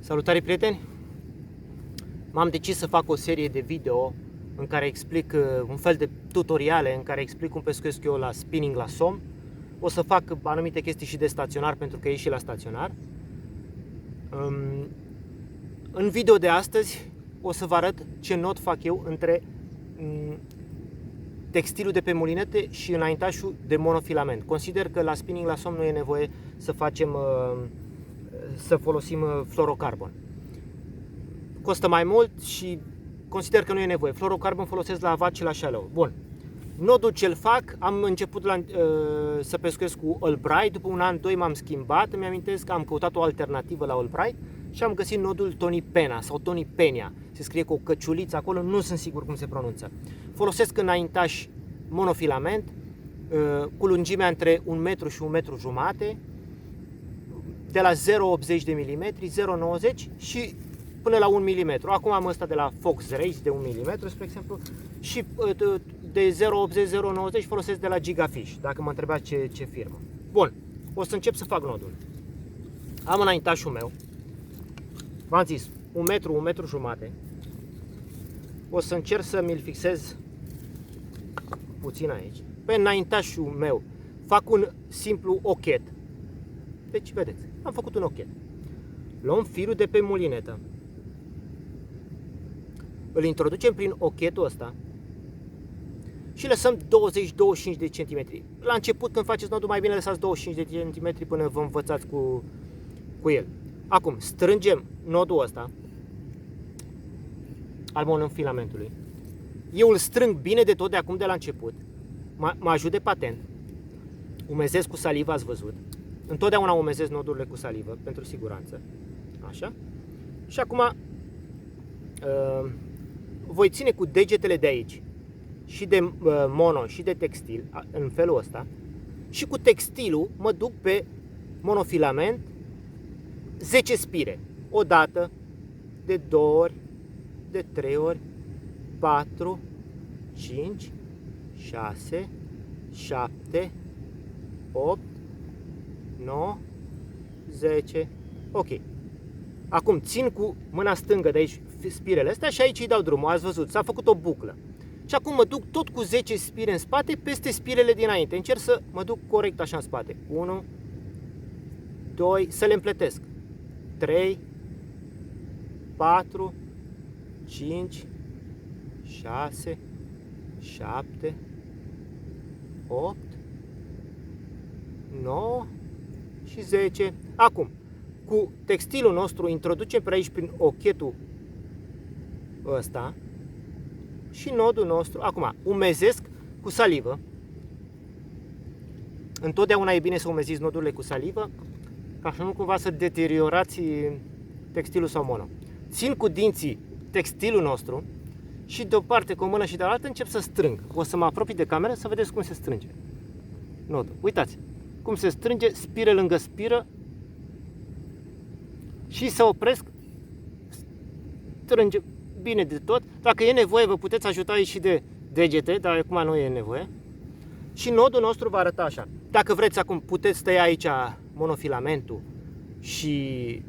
Salutare, prieteni! M-am decis să fac o serie de video în care explic un fel de tutoriale în care explic cum pescuiesc eu la spinning la somn. O să fac anumite chestii și de staționar, pentru că e și la staționar. În video de astăzi o să vă arăt ce not fac eu între textilul de pe mulinete și înaintașul de monofilament. Consider că la spinning la somn nu e nevoie să folosim fluorocarbon. Costă mai mult și consider că nu e nevoie. Fluorocarbon folosesc la avat și la shallow. Bun. Nodul ce-l fac, am început să pescuiesc cu Albright. După un an, doi m-am schimbat. Îmi amintesc că am căutat o alternativă la Albright și am găsit nodul Tony Pena sau Tony Pena. Se scrie cu o căciuliță acolo, nu sunt sigur cum se pronunță. Folosesc înaintaș monofilament cu lungimea între 1 metru și 1 metru jumate, de la 0,80 de mm, 0,90 și până la 1 mm. Acum am ăsta de la Fox Race de 1 mm, spre exemplu, și de 0,80-0,90 folosesc de la Gigafish, dacă mă întrebați ce firmă. Bun, o să încep să fac nodul. Am înaintașul meu, v-am zis, 1 metru, 1 metru jumate. O să încerc să mi-l fixez puțin aici. Pe înaintașul meu fac un simplu ochet. Deci, vedeți, am făcut un ochet. Luăm firul de pe mulinetă, îl introducem prin ochetul ăsta și lăsăm 20-25 de centimetri. La început, când faceți nodul, mai bine lăsați 25 de centimetri până vă învățați cu el. Acum, strângem nodul ăsta al monofilamentului. Eu îl strâng bine de tot de acum, de la început. Mă ajut de patent. Umezesc cu salivă, ați văzut. Întotdeauna umezesc nodurile cu salivă, pentru siguranță. Așa. Și acum voi ține cu degetele de aici și de mono și de textil, în felul ăsta. Și cu textilul mă duc pe monofilament 10 spire. O dată, de 2 ori, de 3 ori, 4, 5, 6, 7, 8, 9, 10. Ok. Acum țin cu mâna stângă de aici spirele astea și aici îi dau drumul. Ați văzut, s-a făcut o buclă. Și acum mă duc tot cu 10 spire în spate peste spirele dinainte. Încerc să mă duc corect așa în spate. 1, 2, să le împletesc. 3, 4, 5, 6, 7, 8, 9 și 10. Acum, cu textilul nostru introducem pe aici prin ochetul ăsta și nodul nostru. Acum, umezesc cu salivă. Întotdeauna e bine să umeziți nodurile cu salivă, ca să nu cumva să deteriorați textilul sau mono. Țin cu dinții textilul nostru și de o parte cu o mână și de altă încep să strâng. O să mă apropii de cameră să vedeți cum se strânge nodul. Uitați cum se strânge spiră lângă spiră și să opresc, strânge bine de tot. Dacă e nevoie, vă puteți ajuta și de degete, dar acum nu e nevoie. Și nodul nostru va arăta așa. Dacă vreți acum, puteți tăia aici monofilamentul și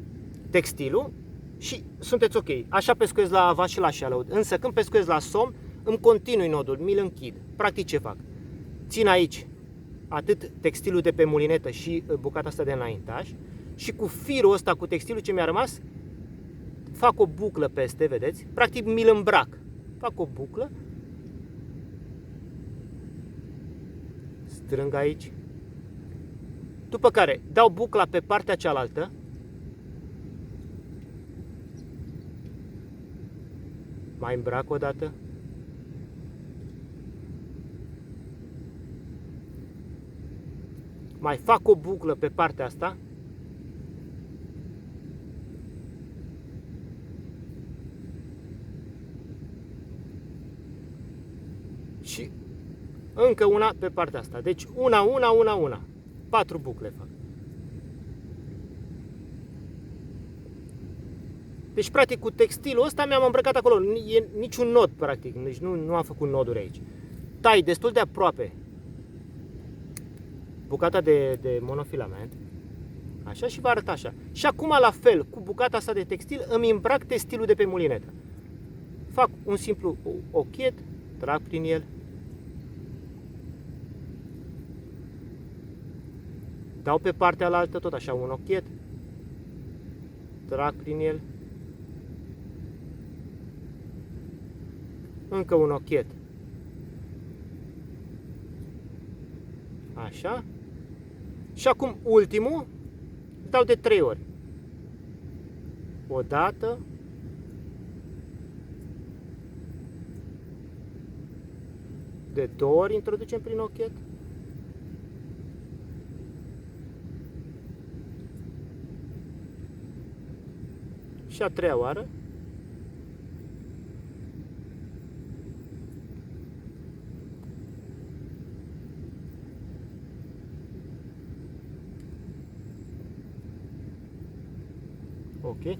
textilul și sunteți ok. Așa pescuiesc la avat și la shallow. Însă când pescuiesc la somn, îmi continui nodul, mi-l închid. Practic ce fac? Țin aici atât textilul de pe mulinetă și bucata asta de înaintaș și cu firul ăsta, cu textilul ce mi-a rămas, fac o buclă peste, vedeți? Practic mi-l îmbrac. Fac o buclă, strâng aici, după care dau bucla pe partea cealaltă, mai îmbrac o dată, mai fac o buclă pe partea asta și încă una pe partea asta. Deci una. 4 bucle fac. Deci practic cu textilul ăsta mi-am îmbrăcat acolo. E niciun nod practic. Deci nu am făcut noduri aici. Tai destul de aproape bucata de monofilament, așa, și va arăta așa. Și acum la fel, cu bucata asta de textil, îmi îmbrac textilul de pe mulinetă. Fac un simplu ochet, trag prin el, dau pe partea alaltă tot așa un ochet, trag prin el, încă un ochet, așa, și acum ultimul, dau de 3 ori, o dată, de 2 ori introducem prin ochet, și a 3-a oară, ok,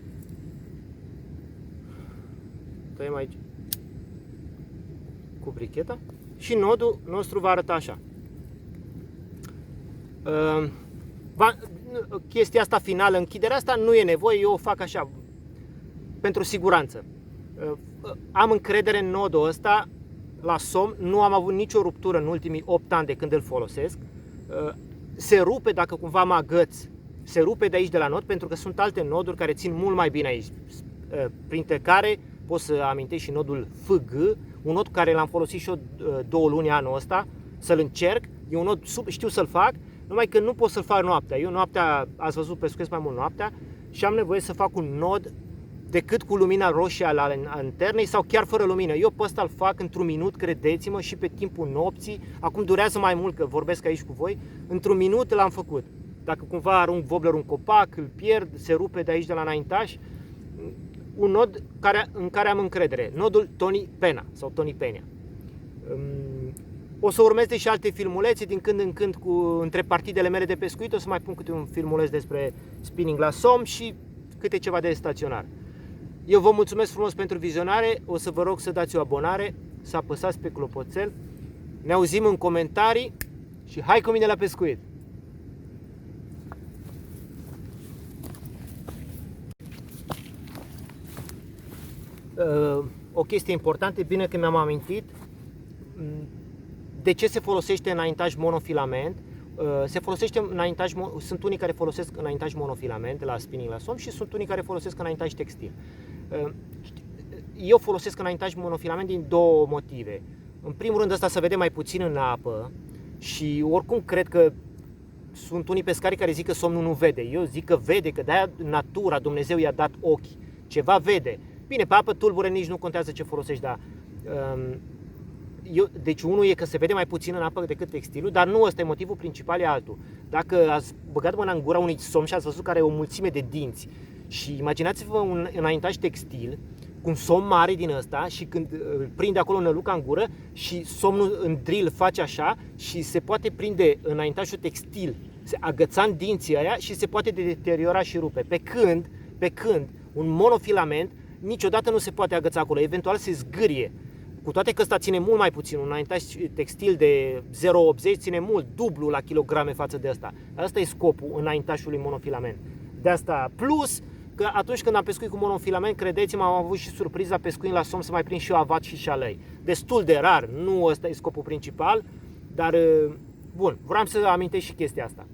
tăiem aici cu bricheta și nodul nostru va arăta așa. Chestia asta finală, închiderea asta nu e nevoie, eu o fac așa pentru siguranță. Am încredere în nodul ăsta la somn, nu am avut nicio ruptură în ultimii 8 ani de când îl folosesc. Se rupe dacă cumva mă agăț, se rupe de aici de la nod, pentru că sunt alte noduri care țin mult mai bine aici, printre care poți să amintești și nodul FG, un nod care l-am folosit și eu 2 luni anul ăsta, să-l încerc, e un nod știu să-l fac, numai că nu pot să-l fac noaptea. Eu noaptea, ați văzut, pescuiesc mai mult noaptea și am nevoie să fac un nod decât cu lumina roșie a lanternei sau chiar fără lumină. Eu pe ăsta îl fac într-un minut, credeți-mă, și pe timpul nopții. Acum durează mai mult, că vorbesc aici cu voi. Într-un minut l-am făcut. Dacă cumva arunc wobbler un copac, îl pierd, se rupe de aici de la înaintaș. Un nod în care am încredere. Nodul Tony Pena sau Tony Pena. O să urmeze și alte filmulețe din când în când între partidele mele de pescuit. O să mai pun câte un filmuleț despre spinning la somn și câte ceva de staționar. Eu vă mulțumesc frumos pentru vizionare, o să vă rog să dați o abonare, să apăsați pe clopoțel, ne auzim în comentarii și hai cu mine la pescuit! O chestie importantă, bine că mi-am amintit, de ce se folosește înaintaj monofilament. Se folosește înaintaj, sunt unii care folosesc înaintaj monofilament la spinning la somn și sunt unii care folosesc înaintaj textil. Eu folosesc înaintaj monofilament din 2 motive. În primul rând, ăsta se vede mai puțin în apă și oricum cred că sunt unii pescari care zic că somnul nu vede. Eu zic că vede, că de-aia natura, Dumnezeu i-a dat ochi. Ceva vede. Bine, pe apă tulbure nici nu contează ce folosești, dar deci unul e că se vede mai puțin în apă decât textilul, dar nu ăsta e motivul principal, e altul. Dacă ați băgat mâna în gura unui somn și ați văzut că are o mulțime de dinți și imaginați-vă un înaintaj textil cu un somn mare din ăsta și când îl prinde acolo năluca în gură și somnul în drill face așa și se poate prinde înaintajul textil, se agăța în dinții aia și se poate deteriora și rupe. Pe când un monofilament niciodată nu se poate agăța acolo, eventual se zgârie. Cu toate că ăsta ține mult mai puțin, un înaintaj textil de 0,80 ține mult, dublu la kilograme față de ăsta. Asta e scopul înaintajului monofilament. De asta, plus că atunci când am pescuit cu monofilament, credeți-mă, am avut și surpriza pescuind la somn să mai prind și eu avat și șalei. Destul de rar, nu ăsta e scopul principal, dar bun, vreau să amintesc și chestia asta.